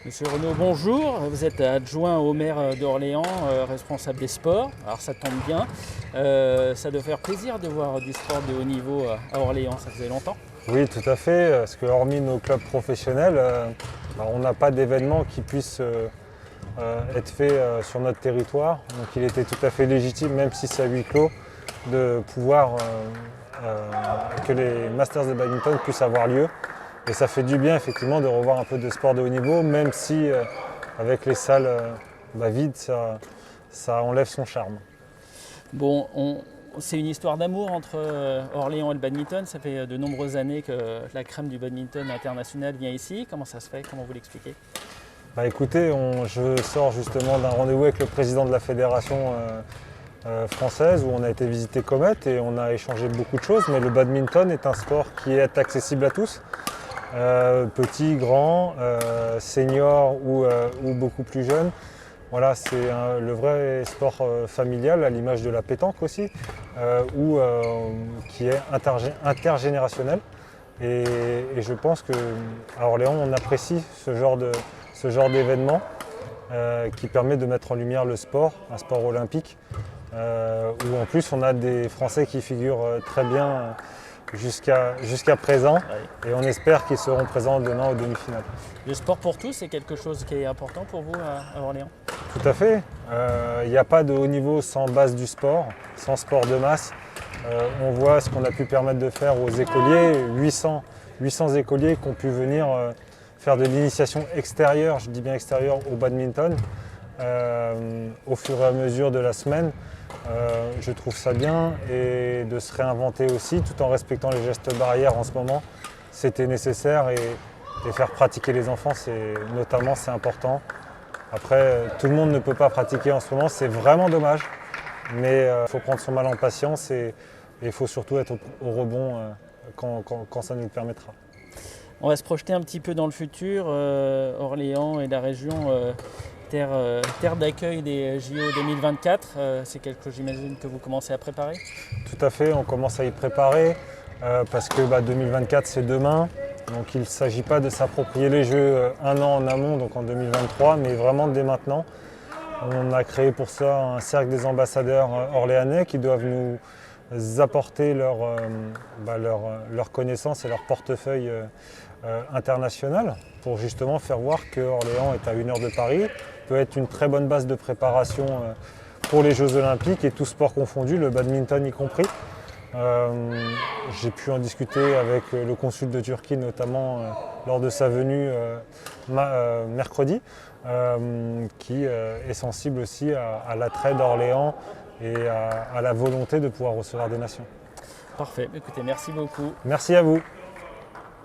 Monsieur Renaud, bonjour. Vous êtes adjoint au maire d'Orléans, responsable des sports. Alors ça tombe bien. Ça doit faire plaisir de voir du sport de haut niveau à Orléans, ça faisait longtemps. Oui, tout à fait, parce que hormis nos clubs professionnels, on n'a pas d'événement qui puisse être fait sur notre territoire. Donc il était tout à fait légitime, même si c'est à huis clos, de pouvoir que les Masters de badminton puissent avoir lieu. Et ça fait du bien effectivement de revoir un peu de sport de haut niveau, même si avec les salles vides, ça enlève son charme. Bon, c'est une histoire d'amour entre Orléans et le badminton. Ça fait de nombreuses années que la crème du badminton international vient ici. Comment ça se fait? Comment vous l'expliquez? Écoutez, je sors justement d'un rendez-vous avec le président de la fédération française où on a été visiter Comet et on a échangé beaucoup de choses, mais le badminton est un sport qui est accessible à tous. Petits, grands, seniors ou beaucoup plus jeunes. Voilà, c'est le vrai sport familial, à l'image de la pétanque aussi, qui est intergénérationnel. Et je pense qu'à Orléans, on apprécie ce genre d'événement qui permet de mettre en lumière le sport, un sport olympique, où en plus on a des Français qui figurent très bien jusqu'à présent, Oui. et on espère qu'ils seront présents demain aux demi-finales. Le sport pour tous, c'est quelque chose qui est important pour vous à Orléans? Tout à fait. Il n'y a pas de haut niveau sans base du sport, sans sport de masse. On voit ce qu'on a pu permettre de faire aux écoliers, 800 écoliers qui ont pu venir faire de l'initiation extérieure, je dis bien extérieure, au badminton au fur et à mesure de la semaine. Je trouve ça bien, et de se réinventer aussi tout en respectant les gestes barrières en ce moment. C'était nécessaire, et faire pratiquer les enfants, c'est important. Après, tout le monde ne peut pas pratiquer en ce moment, c'est vraiment dommage, mais il faut prendre son mal en patience, et il faut surtout être au rebond quand ça nous le permettra. On va se projeter un petit peu dans le futur. Orléans et la région, terre d'accueil des JO 2024. C'est quelque chose, j'imagine, que vous commencez à préparer? Tout à fait, on commence à y préparer parce que 2024 c'est demain. Donc il ne s'agit pas de s'approprier les Jeux un an en amont, donc en 2023, mais vraiment dès maintenant. On a créé pour ça un cercle des ambassadeurs orléanais qui doivent nous apporter leur connaissance et leur portefeuille international pour justement faire voir que Orléans est à 1 heure de Paris, peut être une très bonne base de préparation pour les Jeux Olympiques et tout sport confondu, le badminton y compris. J'ai pu en discuter avec le consul de Turquie, notamment lors de sa venue mercredi, qui est sensible aussi à l'attrait d'Orléans et à la volonté de pouvoir recevoir des nations. Parfait, écoutez, merci beaucoup. Merci à vous.